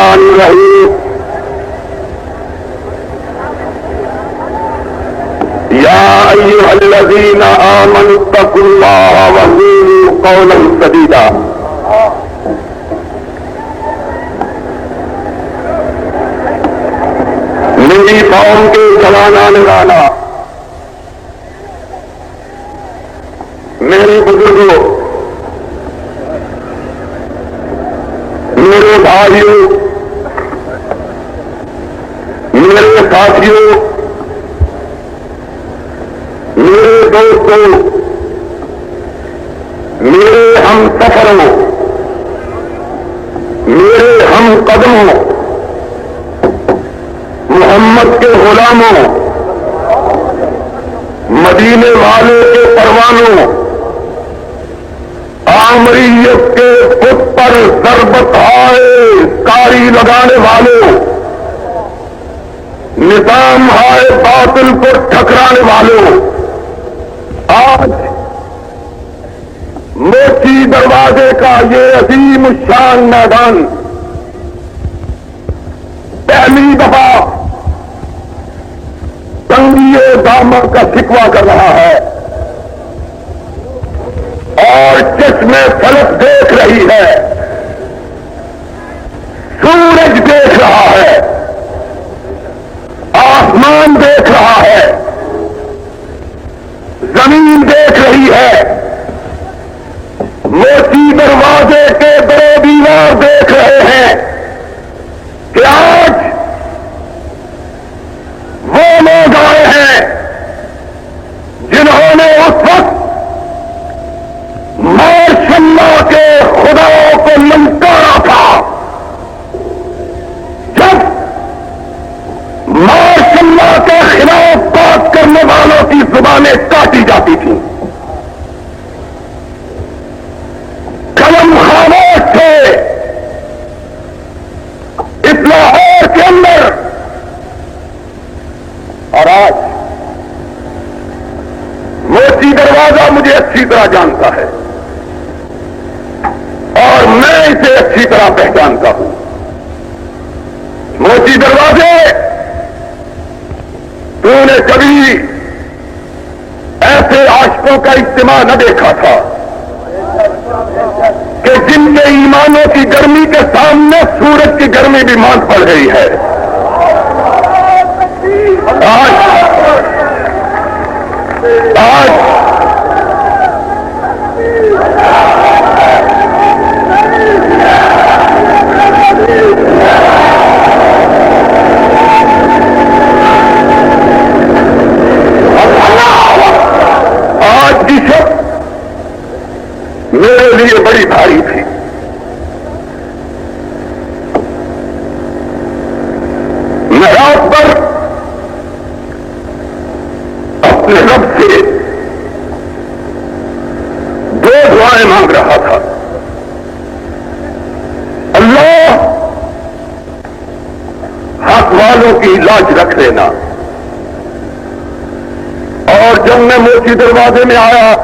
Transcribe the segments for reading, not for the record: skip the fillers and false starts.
الرحمن الرحیم یا ایھا الذین آمنوا اتقوا اللہ وقولوا قولا سدیدا میری قوم کے جوانان والا، میرے بزرگوں، میرے بھائیوں، میرے ساتھیوں، میرے دوستوں، میرے ہم سفروں، میرے ہم قدموں، محمد کے غلاموں، مدینے والے کے پروانوں، آمریت کے بت پر ضربت ہائے کاری لگانے والوں، نظام ہائے باطل کو ٹھکرانے والوں، آج موچی دروازے کا یہ عظیم الشان میدان پہلی دفعہ تنگی دامن کا شکوہ کر رہا ہے اور چشم فلک دیکھ رہی ہے، سورج دیکھ رہا ہے، آسمان دیکھ رہا ہے، زمین دیکھ رہی ہے، موچی دروازے کے دو دیوار دیکھ رہے ہیں کہ آج وہ لوگ آئے ہیں جنہوں نے اس وقت ماشاء اللہ کے خداؤں کو للکارا تھا، جب ماشاء اللہ کے خلاف بات کرنے والوں کی زبانیں کاٹی جاتی تھیں، قلم خاموش تھے اس لاہور کے اندر، اور آج موچی دروازہ مجھے اچھی طرح جانتا ہے اور میں اسے اچھی طرح پہچانتا ہوں۔ موچی دروازے، تو نے کبھی ایسے عاشقوں کا اجتماع نہ دیکھا تھا کہ جن کے ایمانوں کی گرمی کے سامنے سورج کی گرمی بھی مان پڑ رہی ہے۔ آج کی شب میرے لیے بڑی بھاری تھی۔ میں رات پر اپنے رب سے دو دعائیں مانگ رہا تھا۔ اللہ، حق والوں کی لاج رکھ لینا۔ اور جب میں موچی دروازے میں آیا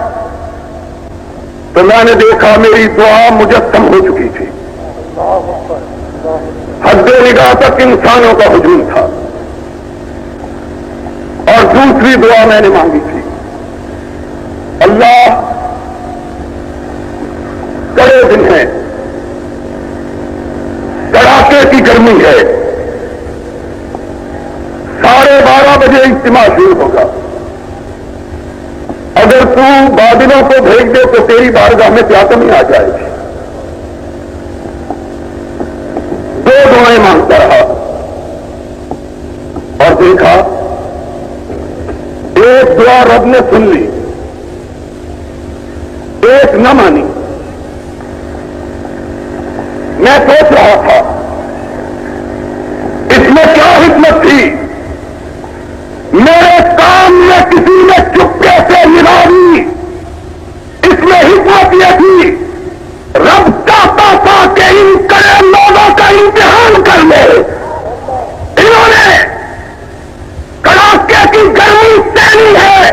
تو میں نے دیکھا میری دعا مجسم ہو چکی تھی، حد نگاہ تک انسانوں کا ہجوم تھا، اور دوسری دعا میں نے مانگی تھی، اللہ کڑے دن ہیں، کڑاکے کی گرمی ہے، 12:30 بجے اجتماع شروع ہوگا، اگر تو بادلوں کو بھیج دے تو تیری بارگاہ میں کیا کمی آ جائے گی۔ دو دعائیں مانگتا رہا اور دیکھا ایک دعا رب نے سن لی، ایک نہ مانی۔ میں سوچ رہا تھا اس میں کیا حکمت تھی، میرے کام میں کسی نے چپکے سے ملا دی، اس میں حکمت یہ تھی رب چاہتا تھا کہ ان کڑے لوگوں کا امتحان کر لے۔ انہوں نے کڑاکے کی گرمی سہنی ہے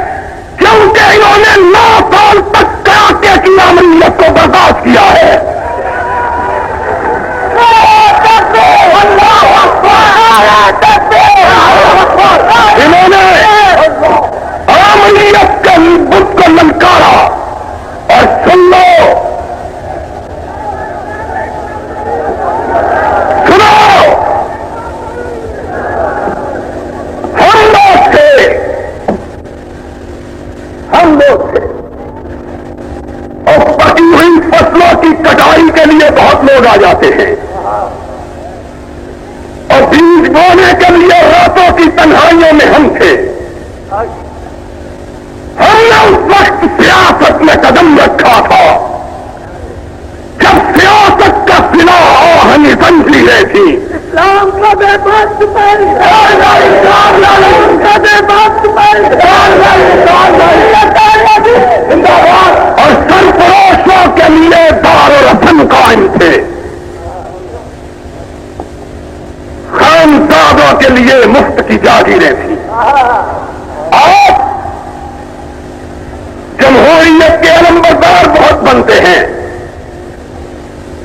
کیونکہ انہوں نے 9 سال تک کڑاکے کی عملیت کو برداشت کیا ہے۔ للکارا اور سن لو ہم لوگ تھے اور پکی ہوئی فصلوں کی کٹائی کے لیے بہت لوگ آ جاتے ہیں اور بیج بونے کے لیے راتوں کی تنہائیوں میں ہم تھے. ہم نے اس وقت سیاست میں قدم رکھا تھا جب سیاست کا سلا آہنی زنجیریں تھی. اسلام کا بے بس اور سرفروشوں کے لیے دار و رسن قائم تھے. خانزادوں کے لیے مفت کی جاگیریں تھیں. آپ جمہوریت کے علمبردار بہت بنتے ہیں,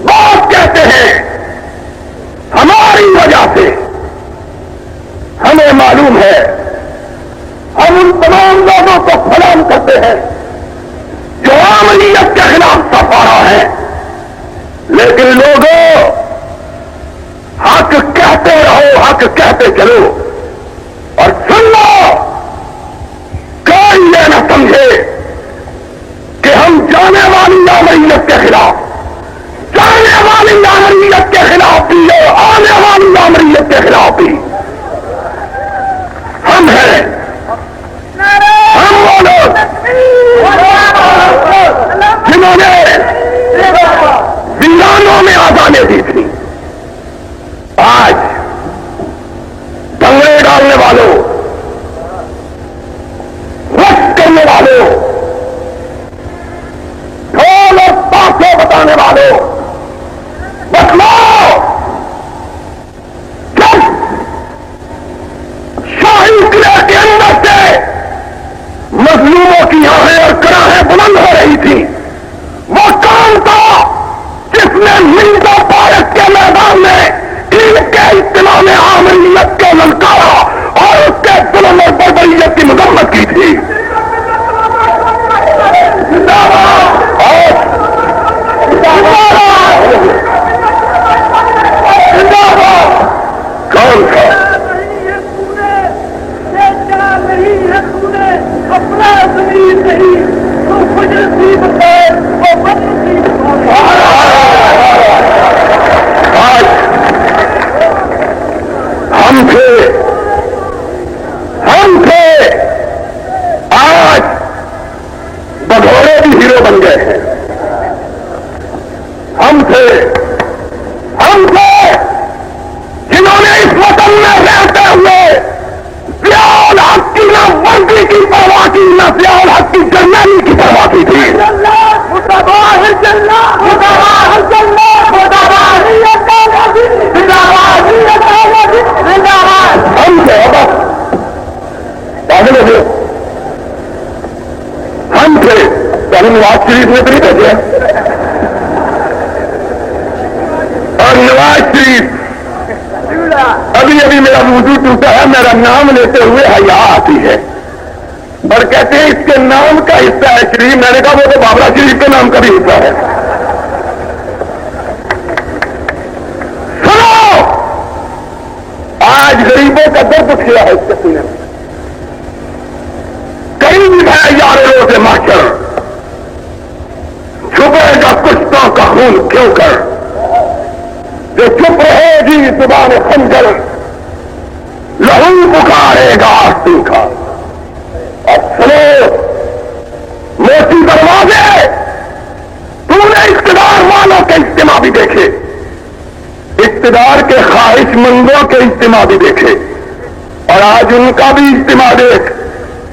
بہت کہتے ہیں ہماری وجہ سے. ہمیں معلوم ہے ہم ان تمام لوگوں کو سلام کرتے ہیں جو عاملیت کے خلاف سفارا ہے, لیکن لوگوں حق کہتے رہو, حق کہتے چلو اور سن لو. کوئی یہ نہ سمجھے کہ ہم جانے والی عاملیت کے خلاف, جانے والی عاملیت کے خلاف بھی اور آنے والی عاملیت کے خلاف بھی ہم ہیں. ہم وہ لوگ جنہوں نے ویرانوں میں آزادیں دی تھی. آج دنگے ڈالنے والوں, رقص کرنے والوں, ڈھول اور تاشے بتانے والوں, بتلاؤ جب شاہی قلعے کے اندر سے مظلوموں کی آہیں اور کراہیں بلند ہو رہی تھی, وہ کون تھا جس نے مرزا پارک کے میدان میں ان کے اجتماع میں عاملیت کو للکارا اور اس کے ظلم اور بربریت کی مذمت کی تھی؟ کون تھا؟ اپنا زمین نہیں تو فجر سی بتائے وہ بدر سی آج ہم تھے, آج بگھوڑے بھی ہیرو بن گئے ہیں. ہم تھے جنہوں نے اس وطن میں رہتے ہوئے ضیاء الحق کی نہ وردی کی پرواہ کی, نہ ضیاء الحق کی جرنیلی کی پرواہ کی تھی. ہم تھے پاگل ہو گئے. ہم تھے نواز شریف نے تو نہیں بھیجے, اور نواز شریف ابھی میرا وضو ٹوٹا ہے, میرا نام لیتے ہوئے حیا آتی ہے اور کہتے ہیں اس کے نام کا حصہ ہے شریف. میں نے کہا وہ تو بابرا شریف کے نام کا بھی حصہ ہے. سنو, آج غریبوں کا درد اٹھیا ہے اس کے سینے میں. قریب ہے یاروں سے محشر, چھپے گا کشتوں کا خون کیوں کر, جو چپ رہے گی زبان خنجر, لہو پکارے گا آستین کا. اور سنو موتی دروازے, تم نے اقتدار والوں کے اجتماع بھی دیکھے, اقتدار کے خواہش مندوں کے اجتماع بھی دیکھے, اور آج ان کا بھی اجتماع دیکھ.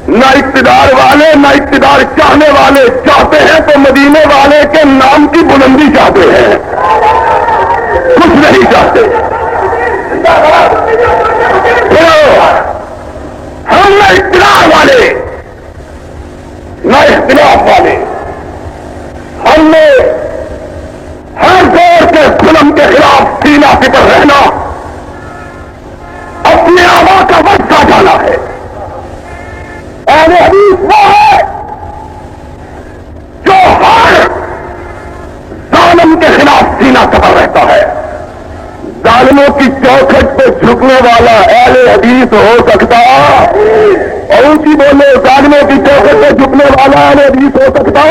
نہ اقتدار والے نہ اقتدار چاہنے والے چاہتے ہیں تو مدینے والے کے نام کی بلندی چاہتے ہیں, کچھ نہیں چاہتے. ہم نہ اقتدار والے نہ اختلاف والے, ہم نے ہر دور کے ظلم کے خلاف سینہ سپر رہنا, اپنے آبا کا ورثہ جانا ہے. اہل حدیث وہ ہے مہینہ سفر رہتا ہے. ظالموں کی چوکھٹ پہ جھکنے والا اہل حدیث ہو سکتا, اور اونچی بولے, ظالموں کی چوکھٹ پہ جھکنے والا اہل حدیث ہو سکتا.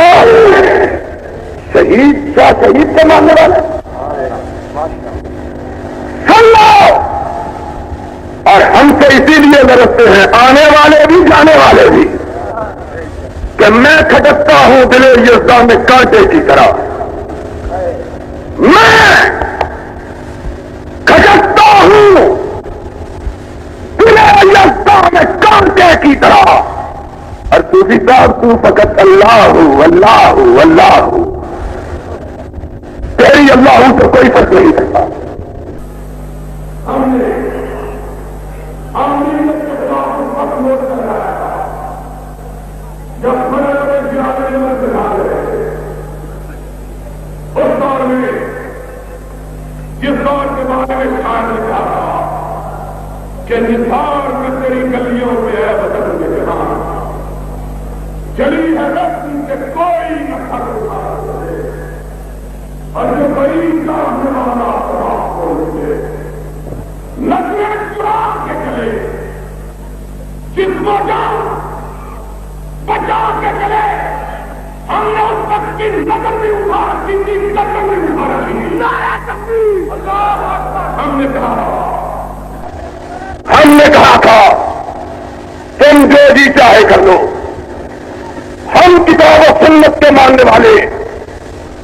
شہید کیا شہید کے ماننے والا سن لو. اور ہم سے اسی لیے لڑتے ہیں, آنے والے بھی جانے والے بھی, کہ میں کھٹکتا ہوں دل یزداں میں کانٹے کی طرح. میں کھٹکتا ہوں دل یزداں میں کانٹے کی طرح. اور صوفی صاحب تو فقط اللہ اللہ اللہ, تیری اللہ سے کوئی فرق نہیں کرتا. ہم نے جب بڑے گرانے میں بنا رہے اس دور میں, جس دور کے بارے میں شاعر نے کہا تھا کہ نثار میں تیری گلیوں میں ہے وطن میں جہاں, چلی ہے رسم کے کوئی نہ پھر اٹھا سکے, اور جو بڑی کام والا خراب کھولتے نظریں چرا کے چلے, جسم و جان بچا کے چلے. ہم نے اس وقت کی نظر بھی مبارک کی تھی, نظر بھی مبارک کی. ہم نے کہا تھا تم جو جی چاہے کر لو, ہم کتاب و سنت کے ماننے والے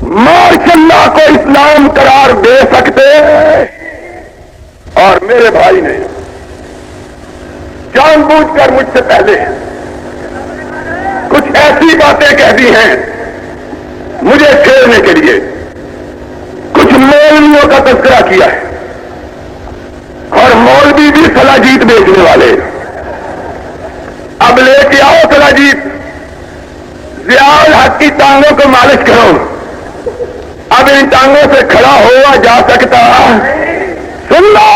ماشاء اللہ کو اسلام قرار دے سکتے. اور میرے بھائی نے جان بوجھ کر مجھ سے پہلے کچھ ایسی باتیں کہہ دی ہیں مجھے چھیڑنے کے لیے. کچھ مولویوں کا تذکرہ کیا ہے, اور مولوی بھی سلاجیت بیچنے والے. اب لے کے آؤ سلاجیت, ضیاء الحق کی ٹانگوں کو مالش کرو. اب ان ٹانگوں سے کھڑا ہوا جا سکتا. سن لو,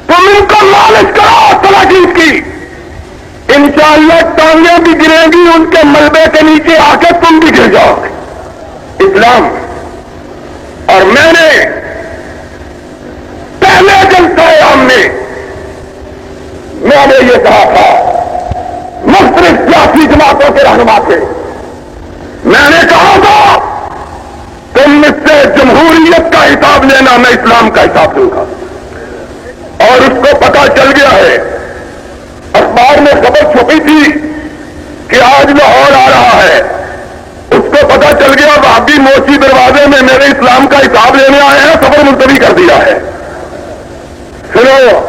تم ان کو مالش کرو سلاجیت کی, انشاءاللہ ٹانگیں بھی گریں گی, ان کے ملبے کے نیچے آ کے تم بھی گر جاؤ گے. اسلام. اور میں نے پہلے جلسہ عام میں یہ کہا تھا مختلف سیاسی جماعتوں کے رہنما سے, میں نے کہا تھا تم مجھ سے جمہوریت کا حساب لینا, میں اسلام کا حساب دوں گا. اور اس کو پتا چل گیا ہے, اخبار میں خبر چھپی تھی کہ آج لاہور آ رہا ہے, اس کو پتا چل گیا وہابی موچی دروازے میں میرے اسلام کا حساب لینے آئے ہیں, خبر ملتوی کر دیا ہے. سنو,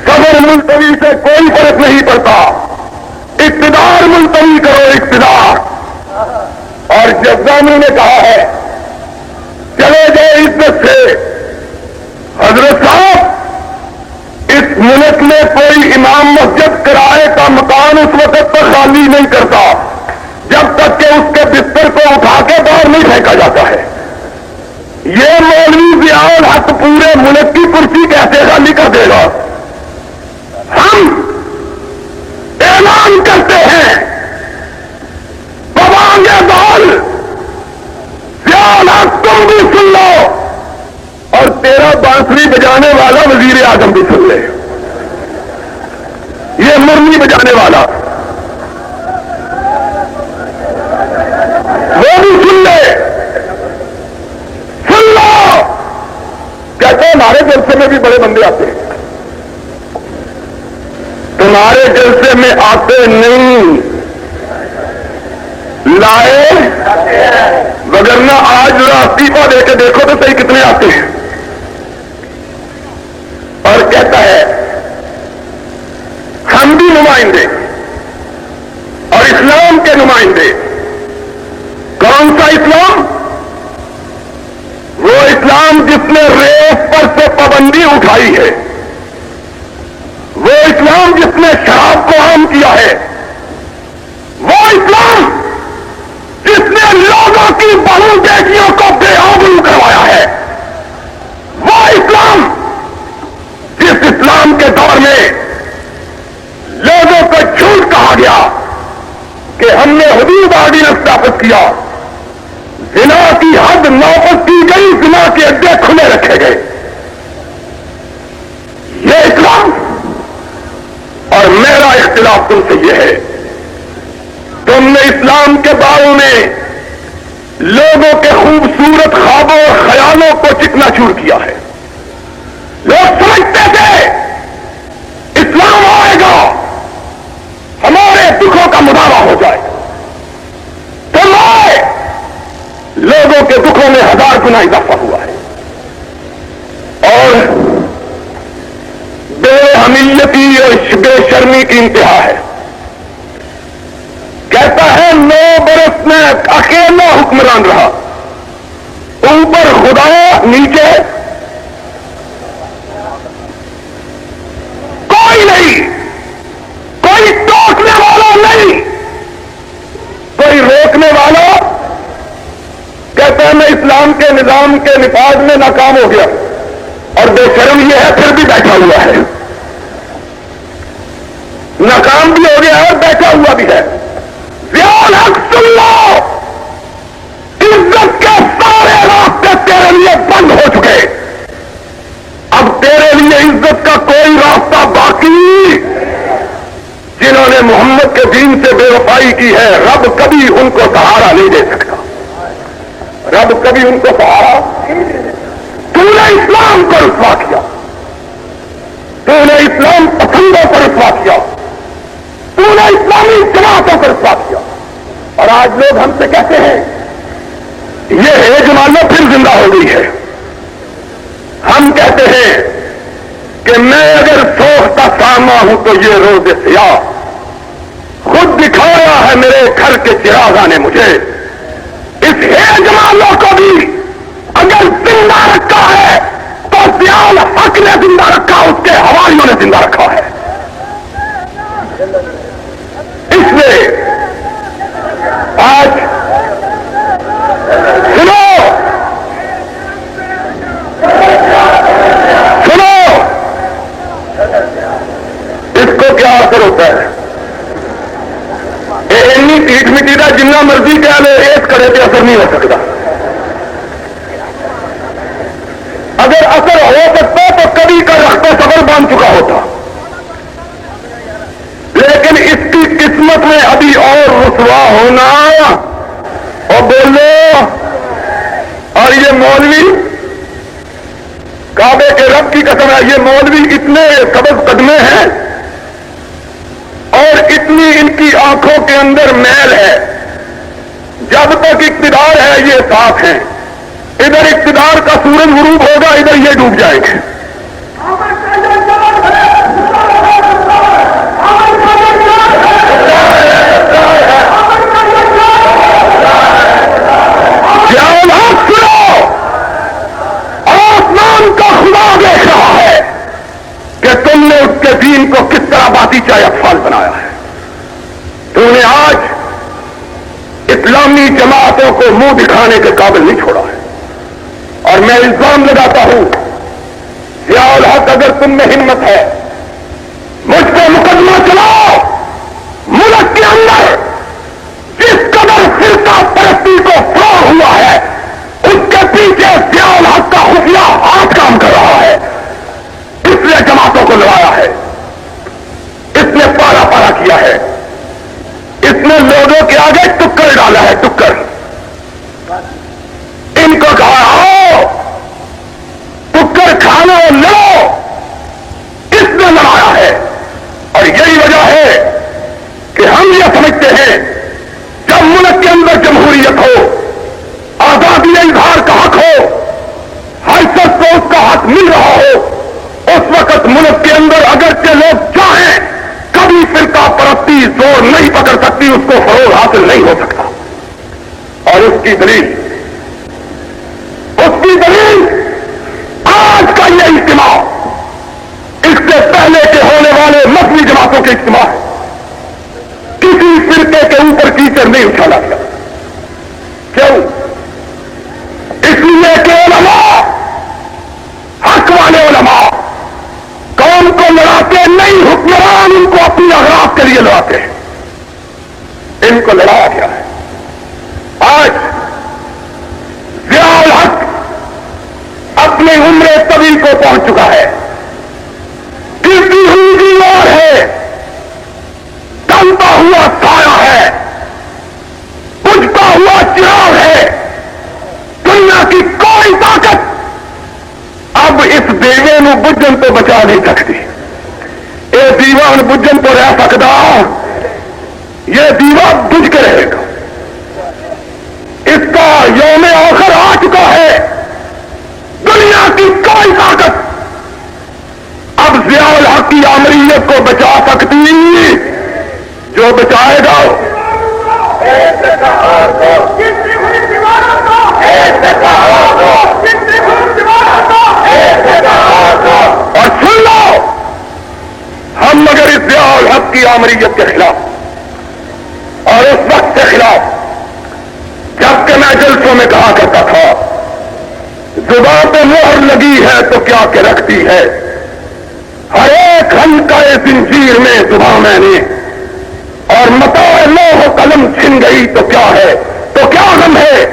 خبر ملتوی سے کوئی فرق نہیں پڑتا, اقتدار ملتوی کرو, اقتدار. اور جزامی نے کہا ہے چلے جائے عزت سے. حضرت صاحب اس ملک میں کوئی امام مسجد کرائے کا مکان اس وقت تک خالی نہیں کرتا جب تک کہ اس کے بستر کو اٹھا کے باہر نہیں پھینکا جاتا ہے. یہ مولوی ضیاء الحق پورے ملک کی کرسی کیسے خالی کر دے گا؟ ہم اعلان کرتے ہیں بوانگے بال, ضیاء الحق تم بھی سن لو, اور تیرا بانسری بجانے والا وزیر اعظم بھی سن لے, یہ مرنی بجانے والا وہ بھی سن لے. سن لو, کہتے ہیں ہمارے جلسے میں بھی بڑے بندے آتے ہیں, تمہارے جلسے میں آتے نہیں, لائے وگرنہ آج ذرا استعفیٰ دے کے دیکھو تو صحیح کتنے آتے ہیں. اور کہتا ہے ہم بھی نمائندے اور اسلام کے نمائندے. کون سا اسلام؟ وہ اسلام جس نے ریپ پر سے پابندی اٹھائی ہے, وہ اسلام جس نے شراب کو عام کیا ہے, وہ اسلام جس نے لوگوں کی بہو بیٹیوں کو بے آبرو کروایا ہے, وہ اسلام جس اسلام کے دور میں لوگوں کو جھوٹ کہا گیا کہ ہم نے حدود آرڈیننس نافذ کیا, زنا کی حد نافذ کی گئی، زنا کے اڈے کھلے رکھے گئے. یہ اسلام. اور میرا اختلاف تم سے یہ ہے، تم نے اسلام کے بارے میں لوگوں کے خوبصورت خوابوں اور خیالوں کو چکنا چور کیا ہے. لوگ سمجھتے تھے اسلام آئے گا ہمارے دکھوں کا مداوع ہو جائے گا. تم آئے، لوگوں کے دکھوں میں 1000 گنا اضافہ ہوا ہے. اور بے حمیتی اور بے شرمی کی انتہا ہے. کہتا ہے 9 برس میں اکیلا حکمران رہا، اوپر خدا نیچے کوئی نہیں، کوئی ٹوکنے والا نہیں، کوئی روکنے والا. کہتا ہے میں اسلام کے نظام کے نفاذ میں ناکام ہو گیا، اور بے شرم یہ ہے پھر بھی بیٹھا ہوا ہے. ناکام بھی ہو گیا ہے اور بیٹھا ہوا بھی ہے. ضیاء الحق سن لو، عزت کے سارے راستے تیرے لیے بند ہو چکے. اب تیرے لیے عزت کا کوئی راستہ باقی. جنہوں نے محمد کے دین سے بے وفائی کی ہے، رب کبھی ان کو سہارا نہیں دے سکتا. رب کبھی ان کو سہارا. تو نے اسلام کو رسوا کیا، تو نے اسلام پسندوں کو رسوا کیا، تو نے اسلامی جماعتوں کو رسوا کیا. اور آج لوگ ہم سے کہتے ہیں یہ جماعت پھر زندہ ہو گئی ہے. ہم کہتے ہیں کہ میں اگر سوختہ ساما ہوں تو یہ روز سیاہ خود دکھایا ہے میرے گھر کے چراغاں نے مجھے. اس جمالوں کو بھی اگر زندہ رکھا ہے تو ضیاء الحق نے زندہ رکھا، اس کے حواریوں نے زندہ رکھا ہے. اس لیے آج سنو اس کو کیا اثر ہوتا ہے. اینی پیٹ مٹی کا جنہ مرضی کہہ لے اس کرے پہ اثر نہیں ہو سکتا. اگر اثر ہو سکتا تو کبھی کا رختہ سفر باندھ چکا ہوتا. لیکن اس کی قسمت میں ابھی اور رسوا ہونا. اور بولو، اور یہ مولوی کعبے کے رب کی قسم ہے، یہ مولوی اتنے قبض قدمے ہیں اور اتنی ان کی آنکھوں کے اندر میل ہے. جب تک اقتدار ہے یہ صاف ہیں، ادھر اقتدار کا سورج غروب ہوگا، ادھر یہ ڈوب جائیں گے. آسمان کا خدا دیکھ رہا ہے کہ تم نے اس کے دین کو کس طرح باطیچہ اطفال بنایا ہے. تم نے آج اسلامی جماعتوں کو منہ دکھانے کے قابل نہیں چھوڑا ہے. اور میں الزام لگاتا ہوں، ضیاء الحق اگر تم میں ہمت ہے مجھ پہ مقدمہ چلاؤ. ملک کے اندر جس قدر فرقہ پرستی کو فروغ ہوا ہے اس کے پیچھے ضیاء الحق کا خفیہ ہاتھ کام کر رہا ہے. اس نے جماعتوں کو لڑایا ہے، اس نے پارا پارا کیا ہے، اس نے لوگوں کے آگے ٹکر ڈالا ہے. ٹکر ان کو کہا آؤ ٹکر کھانا لو. اس نے لڑایا ہے. اور یہی وجہ ہے کہ ہم یہ سمجھتے ہیں جب ملک کے اندر جمہوریت ہو، آزادی اظہار کا حق ہو، ہر شخص کو اس کا حق مل رہا ہو، اس وقت ملک کے اندر اگرچہ لوگ چاہیں کبھی فرقہ پرستی زور نہیں پکڑ سکتی، اس کو فروغ حاصل نہیں ہو سکتا. اور اس کی دلیل آج کا یہ اجتماع اس سے پہلے کے ہونے والے مذہبی جماعتوں کے اجتماع ہے. کسی فرقے کے اوپر کیچڑ نہیں اچھالا گیا. کیوں؟ اس لیے کہ علماء، حق والے علماء قوم کو لڑاتے نہیں، حکمران ان کو اپنی اغراض کے لیے لڑاتے ہیں. ان کو لڑایا گیا ہے. آج چکا ہے، گرتی ہوئی دیوار ہے، ڈلتا ہوا سایہ ہے، بجھتا ہوا چراغ ہے، دنیا کی کوئی طاقت اب اس دیوے نو بجن تو بچا نہیں سکتی. یہ دیوان بجن تو رہ سکتا، یہ دیوا بجھ کے رہے گا. اس کا یوم آخر آ چکا ہے. دنیا کی کوئی طاقت اب ضیاء الحق کی آمریت کو بچا سکتی، جو بچائے گا اور سن لو، ہم مگر اس ضیاء الحق کی آمریت کے خلاف اور اس وقت کے خلاف جبکہ میں جلسوں میں کہا کرتا تھا زبان پہ مہر لگی ہے تو کیا کہ رکھتی ہے، ہر ایک ہلکا زنجیر میں زبان میں نے، اور متاع لوح و قلم چھن گئی تو کیا ہے، تو کیا غم ہے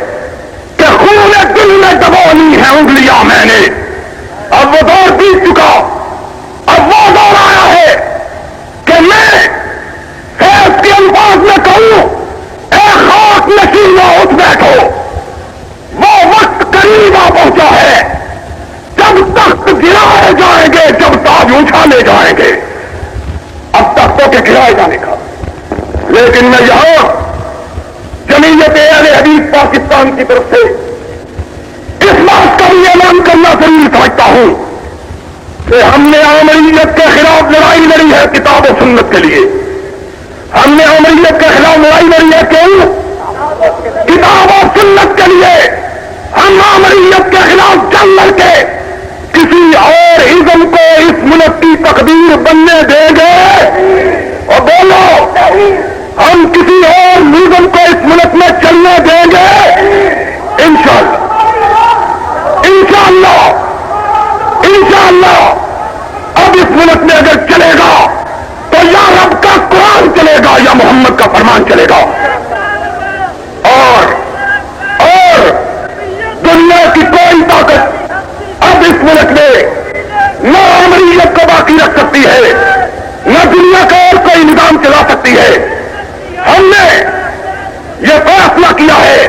کہ خون دل میں دبونی ہے انگلیاں میں نے. اب وہ دور بیت چکا، اب وہ دور آیا ہے کہ میں فیض کے الفاظ میں کہوں اے خاک نشینوں اٹھ بیٹھو. وہ وقت قریب آ پہنچا ہے جب تخت گرائے جائیں گے، جب تاج اچھالے جائیں گے. اب تختوں کے گرائے جانے کا، لیکن میں یہاں جمعیت اہل حدیث پاکستان کی طرف سے اس بات کا بھی اعلان کرنا ضروری سمجھتا ہوں کہ ہم نے آمریت کے خلاف لڑائی لڑی ہے کتاب و سنت کے لیے. ہم نے آمریت کے خلاف لڑائی لڑی ہے کیوں؟ کتاب و سنت کے لیے. ہم آمریت کے خلاف جنگ لڑ کے کسی اور ازم کو اس ملک کی تقدیر بننے دیں گے؟ اور بولو، ہم کسی اور نظم کو اس ملک میں چلنے دیں گے؟ انشاءاللہ انشاءاللہ انشاءاللہ. اب اس ملک میں اگر چلے گا تو یا رب کا قرآن چلے گا یا محمد کا فرمان چلے گا. اور دنیا کی کوئی طاقت اب اس ملک میں نہ آمریت کو باقی رکھ سکتی ہے، نہ دنیا کا اور کوئی نظام چلا سکتی ہے. ہم نے یہ فیصلہ کیا ہے